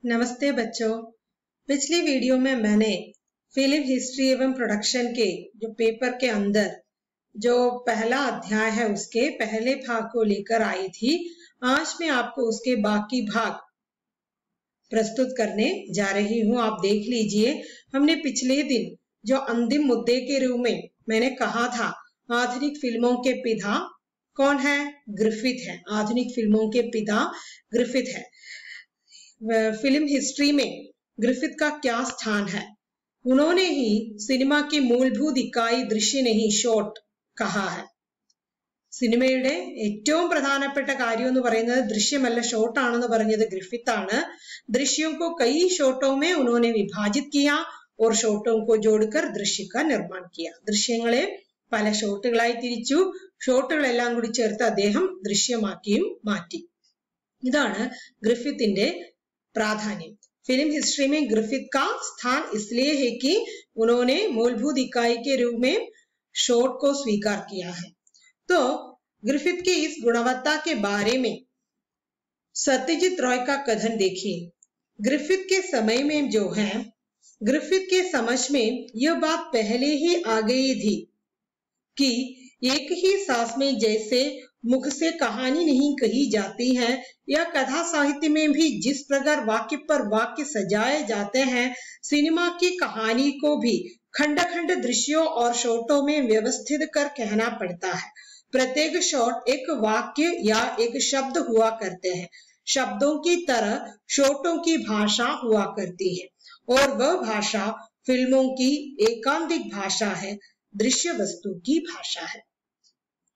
नमस्ते बच्चों। पिछली वीडियो में मैंने फिल्म हिस्ट्री एवं प्रोडक्शन के जो पेपर के अंदर जो पहला अध्याय है उसके पहले भाग को लेकर आई थी। आज मैं आपको उसके बाकी भाग प्रस्तुत करने जा रही हूं। आप देख लीजिए। हमने पिछले दिन जो अंतिम मुद्दे के रूप में मैंने कहा था, आधुनिक फिल्मों के पिता कौन है? ग्रिफिथ है। आधुनिक फिल्मों के पिता ग्रिफिथ है। फिल्म हिस्ट्री में ग्रिफिथ का क्या स्थान है? उन्होंने ही सिनेमा की मूलभूत इकाई दृश्य नहीं ഷോട്ട് कहा है। സിനിമയുടെ ഏറ്റവും പ്രധാനപ്പെട്ട കാര്യം എന്ന് പറയുന്നത് ദൃശ്യമല്ല ഷോട്ട് ആണെന്ന് പറഞ്ഞത് ഗ്രിഫിത്ത് ആണ്। दृश्यों को कई शॉटों में उन्होंने विभाजित किया और शॉटों को जोड़कर दृश्य का निर्माण किया। ദൃശ്യങ്ങളെ പല ഷോട്ടുകളായി തിരിച്ചു, ഷോട്ടുകളെല്ലാം കൂടി ചേർത്ത് അദ്ദേഹം ദൃശ്യമാക്കിയും മാറ്റി। ഇതാണ് ഗ്രിഫിത്തിന്റെ प्राधान्य। फिल्म हिस्ट्री में ग्रिफिथ का स्थान इसलिए है कि उन्होंने मूलभूत इकाई के रूप में शॉट को स्वीकार किया है। तो ग्रिफिथ की इस गुणवत्ता के बारे में सत्यजीत रॉय का कथन देखिए। ग्रिफिथ के समय में जो है, ग्रिफिथ के समझ में यह बात पहले ही आ गई थी कि एक ही सांस में जैसे मुख से कहानी नहीं कही जाती है, या कथा साहित्य में भी जिस प्रकार वाक्य पर वाक्य सजाए जाते हैं, सिनेमा की कहानी को भी खंड खंड दृश्यों और शॉटों में व्यवस्थित कर कहना पड़ता है। प्रत्येक शॉट एक वाक्य या एक शब्द हुआ करते हैं। शब्दों की तरह शॉटों की भाषा हुआ करती है, और वह भाषा फिल्मों की एकांतिक भाषा है, दृश्य वस्तु की भाषा है।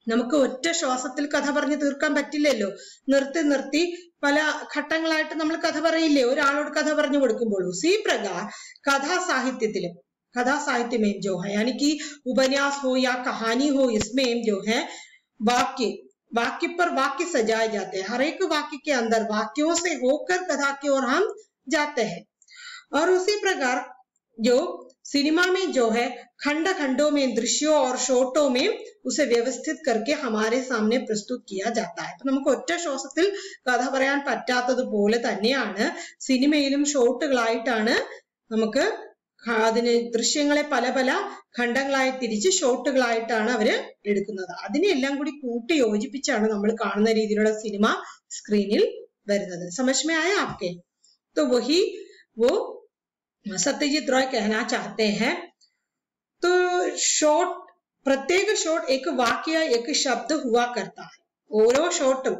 നമുക്ക് ഒറ്റ ശ്വാസത്തിൽ കഥ പറഞ്ഞു തീർക്കാൻ പറ്റില്ലല്ലോ। നിർത്തി നിർത്തി പല ഘട്ടങ്ങളായിട്ട് നമ്മൾ കഥ പറയില്ലേ ഒരാളോട് कथा പറഞ്ഞു കൊടുക്കുമ്പോൾ। उसी प्रकार कथा साहित्य में जो है, यानी कि उपन्यास हो या कहानी हो, इसमें जो है वाक्य पर वाक्य सजाए जाते हैं। हर एक वाक्य के अंदर वाक्यों से होकर कथा की ओर हम जाते हैं। और उसी प्रकार जो सिनेमा में जो है खंड खंडों में दृश्यों और शॉटों में उसे व्यवस्थित करके हमारे सामने प्रस्तुत किया जाता है। तो നമുക്ക് ഒറ്റ ശ്വാസത്തിൽ കഥ പറയാൻ പറ്റാത്തതുപോലെ തന്നെയാണ് സിനിമയിലും ഷോട്ടുകളായിട്ടാണ് നമുക്ക് അതിനെ ദൃശ്യങ്ങളെ പല പല ഖണ്ഡങ്ങളായി തിരിച്ച് ഷോട്ടുകളായിട്ടാണ് അവര് എടുക്കുന്നത്। അതിനെല്ലാം കൂടി കൂട്ടി യോജിപ്പിച്ചാണ് നമ്മൾ കാണുന്ന രീതിയിലുള്ള സിനിമ സ്ക്രീനിൽ വരുന്നത്। समझ में आया आपके? तो वही वो सत्यजीत रॉय कहना चाहते हैं। तो शॉट, प्रत्येक शॉट एक वाक्य या एक शब्द हुआ करता है। ഓരോ ഷോട്ടും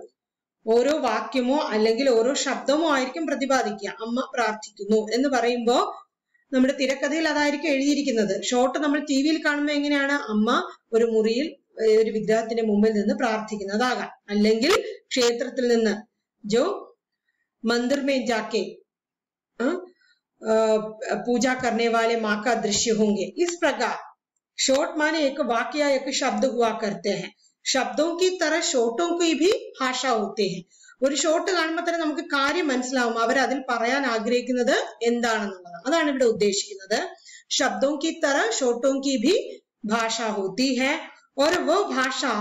ഓരോ വാക്യമോ അല്ലെങ്കിൽ ഓരോ ശബ്ദമോ ആയിരിക്കും പ്രതിപാദിക്കുക। അമ്മ പ്രാർത്ഥിക്കുന്നു എന്ന് പറയുമ്പോ നമ്മുടെ തിരക്കഥയിൽ അതായിരിക്കും എഴുതിയിരിക്കുന്നത്। ഷോട്ട് നമ്മൾ ടിവിയിൽ കാണുമ്പോൾ എങ്ങനെയാണ്? അമ്മ ഒരു മുറിയിൽ ഒരു വിഗ്രഹത്തിന്റെ മുമ്പിൽ നിന്ന് പ്രാർത്ഥിക്കുന്നതാകാം, അല്ലെങ്കിൽ ക്ഷേത്രത്തിൽ നിന്ന് ജോ मंदिर में जाके पूजा करने वाले माँ का दृश्य होंगे। इस प्रकार शॉट माने एक वाक्य या एक शब्द हुआ करते हैं। शब्दों की तरह ഷോട്ടും की भी ഭാഷा होते हैं। ഒരു ഷോട്ട് കാണുമ്പോൾ തന്നെ നമുക്ക് കാര്യം മനസ്സിലാവും അവർ അതിൽ പറയാൻ ആഗ്രഹിക്കുന്നത് എന്താണെന്നുള്ളത്। അതാണ് ഇവിടെ ഉദ്ദേശിക്കുന്നത്। शब्दों की तरह ഷോട്ടും की भी भाषा होती है, और वो भाषा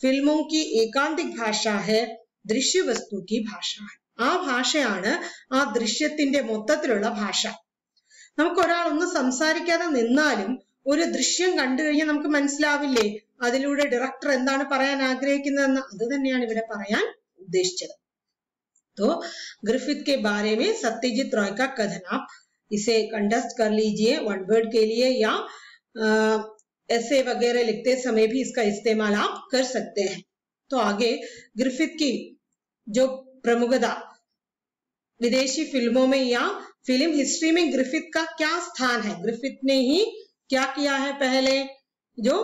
फिल्मों की एकांतिक भाषा है, दृश्य वस्तु की भाषा है। ആ ഭാഷയാണ് ആ ദൃശ്യത്തിന്റെ മൊത്തത്തിലുള്ള ഭാഷ। നമുക്ക് ഒരാളൊന്ന് സംസാരിക്കാതെ നിന്നാലും ഒരു ദൃശ്യം കണ്ടു കഴിഞ്ഞാൽ നമുക്ക് മനസ്സിലാവില്ലേ അതിലൂടെ ഡയറക്ടർ എന്താണ് പറയാൻ ആഗ്രഹിക്കുന്നതെന്ന്? അത് തന്നെയാണ് ഇവിടെ പറയാൻ ഉദ്ദേശിച്ചത്। तो ग्रिफिथ के बारे में सत्यजीत रॉय का कथन, आप इसे कंटेस्ट कर लीजिए वन वर्ड के लिए, या ऐसे वगैरह लिखते समय भी इसका इस्तेमाल आप कर सकते हैं। तो आगे ग्रिफिथ की जो प्रमुखता विदेशी फिल्मों में या फिल्म हिस्ट्री में ग्रिफिथ का क्या स्थान है? ग्रिफिथ ने ही क्या किया है? पहले जो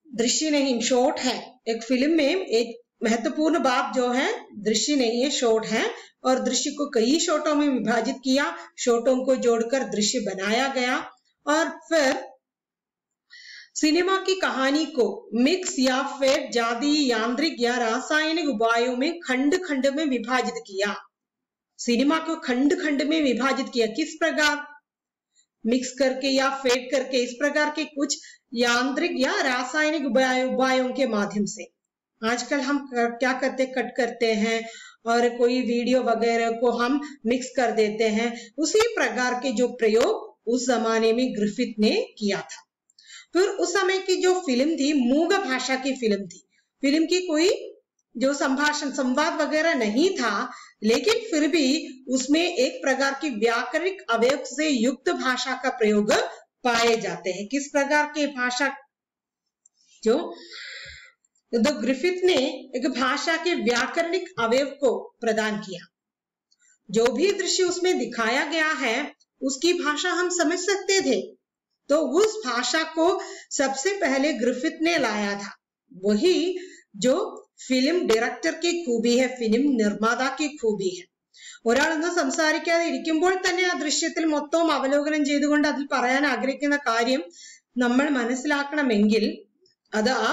दृश्य नहीं शॉट है, एक फिल्म में एक महत्वपूर्ण बात जो है दृश्य नहीं है शॉट है, और दृश्य को कई शॉटों में विभाजित किया, शॉटों को जोड़कर दृश्य बनाया गया, और फिर सिनेमा की कहानी को मिक्स या फिर जादी यांत्रिक या रासायनिक उपायों में खंड खंड में विभाजित किया। सिनेमा को खंड खंड में विभाजित किया किस प्रकार? मिक्स करके या फेड करके, इस प्रकार के कुछ यांत्रिक या रासायनिक उपायों के माध्यम से। आजकल हम क्या करते, कट करते हैं और कोई वीडियो वगैरह को हम मिक्स कर देते हैं, उसी प्रकार के जो प्रयोग उस जमाने में ग्रिफिथ ने किया था। फिर उस समय की जो फिल्म थी मूक भाषा की फिल्म थी, फिल्म की कोई जो संभाषण संवाद वगैरह नहीं था, लेकिन फिर भी उसमें एक प्रकार की व्याकरणिक अवयव से युक्त भाषा का प्रयोग पाए जाते हैं। किस प्रकार की भाषा, जो तो ग्रिफिथ ने एक भाषा के व्याकरणिक अवयव को प्रदान किया। जो भी दृश्य उसमें दिखाया गया है उसकी भाषा हम समझ सकते थे, तो उस भाषा को सबसे पहले ग्रिफिथ ने लाया था। वही जो फिल्म डायरेक्टर की खूबी है, फिल्म निर्माता की खूबी है। ഒരാളൊന്നും സംസാരിക്കാതെ ഇരിക്കുമ്പോൾ തന്നെ ആ ദൃശ്യത്തിൽ മൊത്തം അവലോകനം ചെയ്തുകൊണ്ട് അതിൽ പറയാൻ ആഗ്രഹിക്കുന്ന കാര്യം നമ്മൾ മനസ്സിലാക്കണമെങ്കിൽ അത് ആ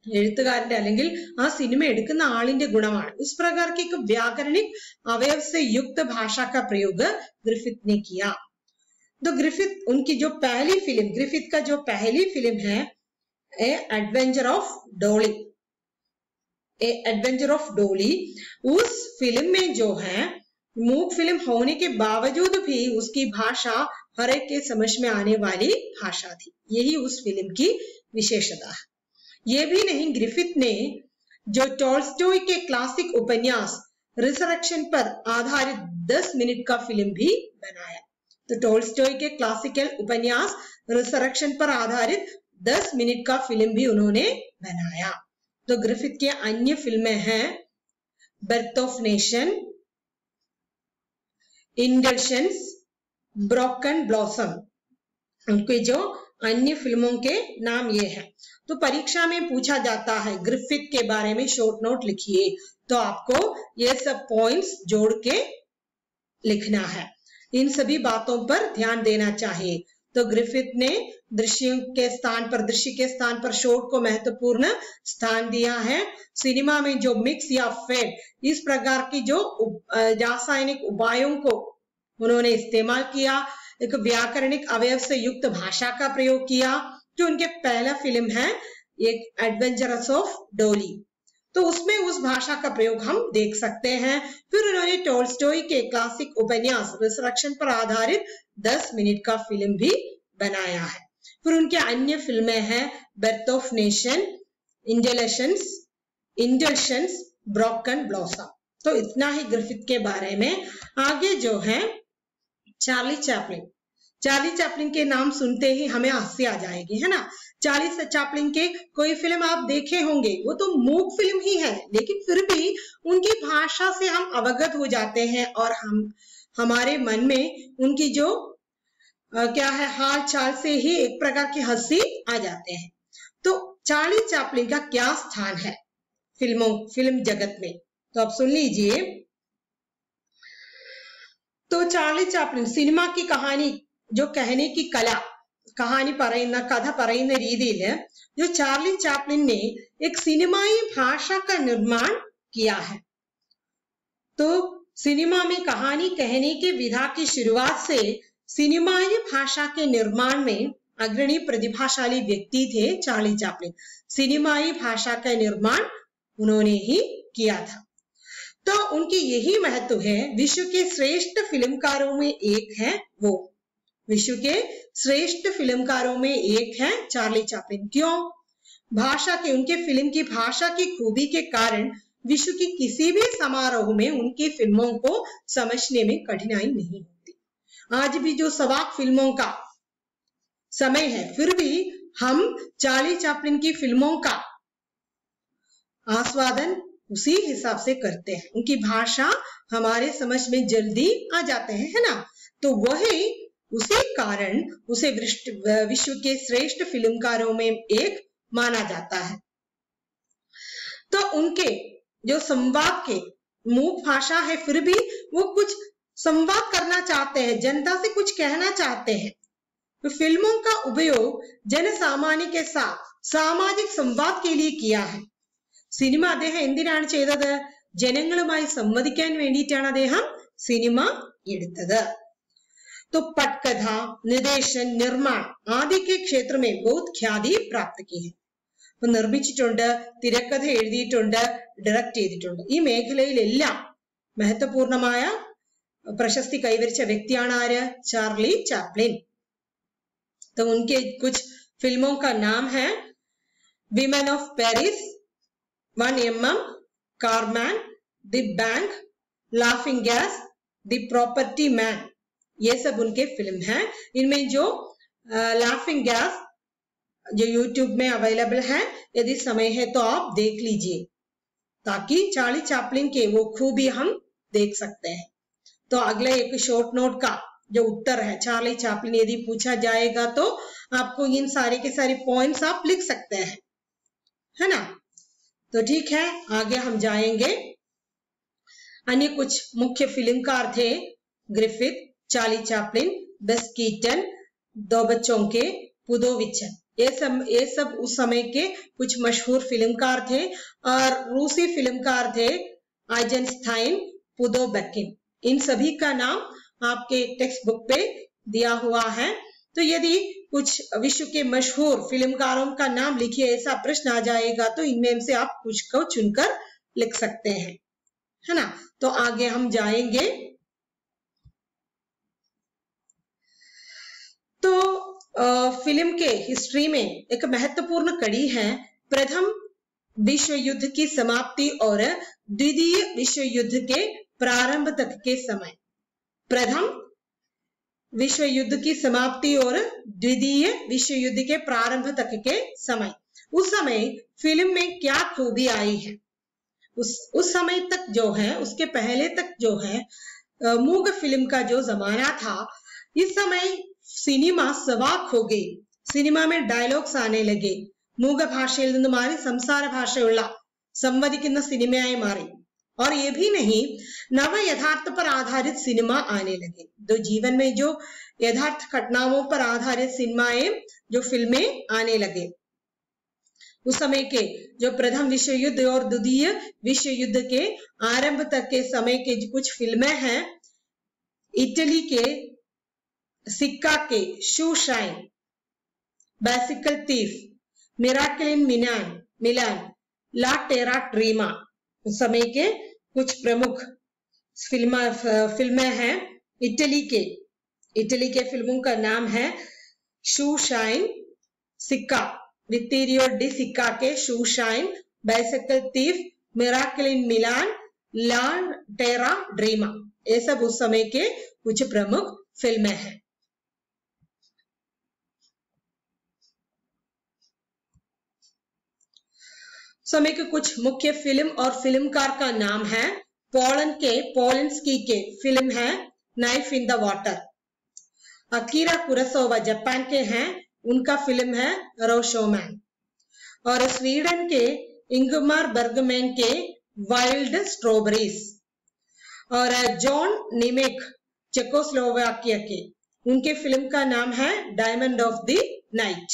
എഴുത്തുകാരന്റെ അല്ലെങ്കിൽ ആ സിനിമ എടുക്കുന്ന ആളിന്റെ ഗുണമാണ്। उस प्रकार की व्याकरणिक अवयव से युक्त भाषा का प्रयोग ग्रिफिथ ने किया। तो ग्रिफिथ उनकी जो पहली फिल्म, ग्रिफिथ का जो पहली फिल्म है a adventure of Dolly, a adventure of Dolly, उस फिल्म में जो है मूक फिल्म होने के बावजूद भी उसकी भाषा हर एक के समझ में आने वाली भाषा थी। यही उस फिल्म की विशेषता है। ये भी नहीं, ग्रिफिथ ने जो टॉल्स्टॉय के क्लासिक उपन्यास रिसरेक्शन पर आधारित 10 मिनट का फिल्म भी बनाया। तो टॉल्स्टॉय के क्लासिकल उपन्यास रिसरेक्शन पर आधारित 10 मिनट का फिल्म भी उन्होंने बनाया। तो ग्रिफिथ की अन्य फिल्में हैं birth of nation, indulgence, broken blossom. उनके जो अन्य फिल्मों के नाम ये हैं। तो परीक्षा में पूछा जाता है ग्रिफिथ के बारे में शॉर्ट नोट लिखिए, तो आपको ये सब पॉइंट्स जोड़ के लिखना है। इन सभी बातों पर ध्यान देना चाहिए। तो ग्रिफिथ ने दृश्य के स्थान पर शॉट को महत्वपूर्ण स्थान दिया है। सिनेमा में जो मिक्स या फेड, इस प्रकार की जो रासायनिक उपायों को उन्होंने इस्तेमाल किया। एक व्याकरणिक अवयव से युक्त भाषा का प्रयोग किया। जो उनके पहला फिल्म है एक एडवेंचरस ऑफ डॉली, तो उसमें उस भाषा का प्रयोग हम देख सकते हैं। फिर उन्होंने टॉल्स्टॉय के क्लासिक उपन्यास रिसरेक्शन पर आधारित 10 मिनट का फिल्म भी बनाया है। फिर उनके अन्य फिल्में हैं birth of nation, indulgence, broken blossom. तो इतना ही ग्रिफिथ के बारे में। आगे जो है चार्ली चैपलिन। चार्ली चैपलिन के नाम सुनते ही हमें हंसी आ जाएगी, है ना। चार्ली चैपलिन के कोई फिल्म आप देखे होंगे, वो तो मूक फिल्म ही है, लेकिन फिर भी उनकी भाषा से हम अवगत हो जाते हैं और हमारे मन में उनकी जो क्या है हाल चाल से ही एक प्रकार की हंसी आ जाते हैं। तो चार्ली चैपलिन का क्या स्थान है फिल्म जगत में, तो आप सुन लीजिए। तो चार्ली चैपलिन सिनेमा की कहानी जो कहने की कला, कहानी कथा പറയുന്ന രീതിയിൽ जो चार्ली चैपलिन ने एक सिनेमाई भाषा का निर्माण किया है। तो सिनेमा में कहानी कहने के विधा की शुरुआत से सिनेमाई भाषा के निर्माण में अग्रणी प्रतिभाशाली व्यक्ति थे चार्ली चैपलिन। सिनेमाई भाषा का निर्माण उन्होंने ही किया था। तो उनकी यही महत्व है, विश्व के श्रेष्ठ फिल्मकारों में एक है वो, विश्व के श्रेष्ठ फिल्मकारों में एक है चार्ली चैपलिन। क्यों? भाषा के, उनके फिल्म की भाषा की खूबी के कारण विश्व की किसी भी समारोह में उनकी फिल्मों को समझने में कठिनाई नहीं होती। आज भी जो सवाक फिल्मों का समय है, फिर भी हम चार्ली चैपलिन की फिल्मों का आस्वादन उसी हिसाब से करते हैं। उनकी भाषा हमारे समझ में जल्दी आ जाते हैं, है ना। तो वही उसी कारण उसे विश्व के श्रेष्ठ फिल्मकारों में एक माना जाता है। तो उनके जो संवाद के मूक भाषा है, फिर भी वो कुछ संवाद करना चाहते हैं, जनता से कुछ कहना चाहते हैं। तो फिल्मों का उपयोग जन सामान्य के साथ सामाजिक संवाद के लिए किया है। സിനിമ അദ്ദേഹം എന്തിനാണ് ചെയ്തത്? ജനങ്ങളുമായി സംവദിക്കാൻ വേണ്ടിയിട്ടാണ് അദ്ദേഹം സിനിമ എടുത്തത്। तो पटकथा, निर्देशन, निर्माण आदि के क्षेत्र में बहुत ख्याति प्राप्त की है। നിർമ്മിച്ചിട്ടുണ്ട്, തിരക്കഥ എഴുതിയിട്ടുണ്ട്, ഡയറക്റ്റ് ചെയ്തിട്ടുണ്ട്. ഈ മേഖലയിലെല്ലാം महत्वपूर्णമായ प्रशस्ति കൈവരിച്ച വ്യക്തിയാണ് ആര്? Charlie Chaplin. तो उनके कुछ फिल्मों का नाम है women of Paris, 1mm, carman, the bank, laughing gas, the property man, ये सब उनके फिल्म हैं. इनमें जो लाफिंग गैस जो यूट्यूब में अवेलेबल है, यदि समय है तो आप देख लीजिए, ताकि चार्ली चैपलिन के वो खूबी हम देख सकते हैं. तो अगले एक शॉर्ट नोट का जो उत्तर है, चार्ली चैपलिन यदि पूछा जाएगा तो आपको इन सारे के सारे पॉइंट्स आप लिख सकते हैं, है ना. तो ठीक है, आगे हम जाएंगे. अन्य कुछ मुख्य फिल्मकार थे ग्रिफिथ, चार्ली चैपलिन, बस कीटन, दो बच्चों के, पुदोविचन. ये सब उस समय के कुछ मशहूर फिल्मकार थे. और रूसी फिल्मकार थे आइजनस्टाइन, पुदोबेकिन. इन सभी का नाम आपके टेक्स्ट बुक पे दिया हुआ है. तो यदि कुछ विश्व के मशहूर फिल्मकारों का नाम लिखिए ऐसा प्रश्न आ जाएगा तो इनमें से आप कुछ को चुनकर लिख सकते हैं, है ना. तो आगे हम जाएंगे. तो फिल्म के हिस्ट्री में एक महत्वपूर्ण कड़ी है प्रथम विश्व युद्ध की समाप्ति और द्वितीय विश्व युद्ध के प्रारंभ तक के समय. प्रथम विश्व युद्ध की समाप्ति और द्वितीय विश्व युद्ध के प्रारंभ तक के समय. उस समय फिल्म में क्या खूबी आई है? उस समय तक जो है, उसके पहले तक जो है, मूक फिल्म का जो जमाना था, इस समय സിനിമ സവാക്ക് हो गई. സിനിമ में ഡയലോഗ്സ് ആने लगे. മൂക ഭാഷയിൽ നിന്ന് മാറി സംസാര ഭാഷയുള്ള സംവദിക്കുന്ന സിനിമയായി മാറി. और ये भी नहीं, नव यथार्थ पर आधारित सिनेमा आने लगे. तो जीवन में जो यथार्थ घटनाओं पर आधारित सिनेमाएं, जो फिल्में आने लगे. उस समय के जो प्रथम विश्व युद्ध और द्वितीय विश्व युद्ध के आरंभ तक के समय के कुछ फिल्में हैं. इटली के सिक्का के, शू शाइन, बाइसिकल थीफ, मिराकल इन मिलान, ला टेरा ड्रीमा. उस समय के कुछ प्रमुख फिल्में हैं. इटली के फिल्मों का नाम है शू शाइन, सिक्का, वित्तीरियो डी सिक्का के शू शाइन, बाइसिकल थीफ, मिराकल इन मिलान, ला टेरा ड्रीमा. ये सब उस समय के कुछ प्रमुख फिल्में हैं. समय के कुछ मुख्य फिल्म और फिल्मकार का नाम है. पोलंस्की के फिल्म है knife in the water. Akira Kurosawa Japan के हैं, उनका फिल्म है रोशोमैन. और स्वीडन के इंगमार बर्गमैन के वाइल्ड स्ट्रॉबेरीज. और जॉन निमेक चेकोस्लोवाकिया के, उनके फिल्म का नाम है डायमंड ऑफ द नाइट.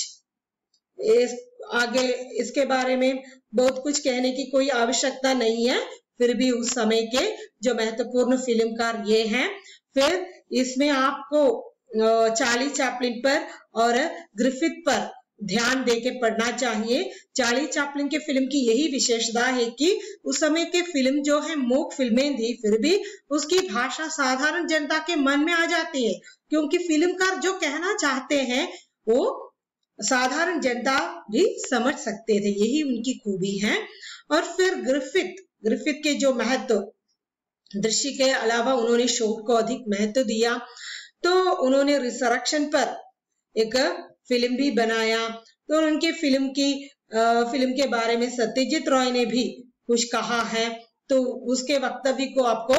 आगे इसके बारे में बहुत कुछ कहने की कोई आवश्यकता नहीं है, फिर भी उस समय के जो महत्वपूर्ण फिल्मकार ये हैं. फिर इसमें आपको चार्ली चैपलिन पर और ग्रिफिथ पर ध्यान देके पढ़ना चाहिए. चार्ली चैपलिन के फिल्म की यही विशेषता है कि उस समय के फिल्म जो है मूक फिल्में थी, फिर भी उसकी भाषा साधारण जनता के मन में आ जाती है, क्योंकि फिल्मकार जो कहना चाहते हैं वो साधारण जनता भी समझ सकते थे. यही उनकी खूबी है. और फिर ग्रिफिथ के जो महत्व, दृश्य के अलावा उन्होंने शोध को अधिक महत्व दिया. तो उन्होंने रिसरेक्शन पर एक फिल्म भी बनाया. तो उनके फिल्म के बारे में सत्यजीत रॉय ने भी कुछ कहा है, तो उसके वक्तव्य को आपको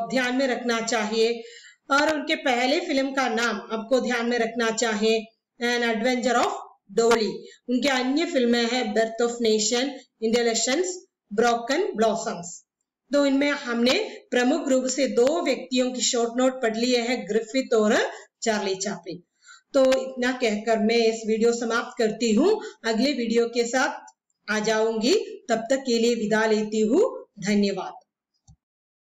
ध्यान में रखना चाहिए. और उनके पहले फिल्म का नाम आपको ध्यान में रखना चाहिए, एन एडवेंचर ऑफ डोली. उनके अन्य फिल्में हैं बर्थ ऑफ नेशन, इंडेलेशंस, ब्रोकन ब्लॉसम्स. तो इनमें हमने प्रमुख रूप से दो व्यक्तियों की शॉर्ट नोट पढ़ लिए हैं, ग्रिफिथ और चार्ली चैपलिन. तो इतना कहकर मैं इस वीडियो समाप्त करती हूँ. अगले वीडियो के साथ आ जाऊंगी. तब तक के लिए विदा लेती हूँ. धन्यवाद.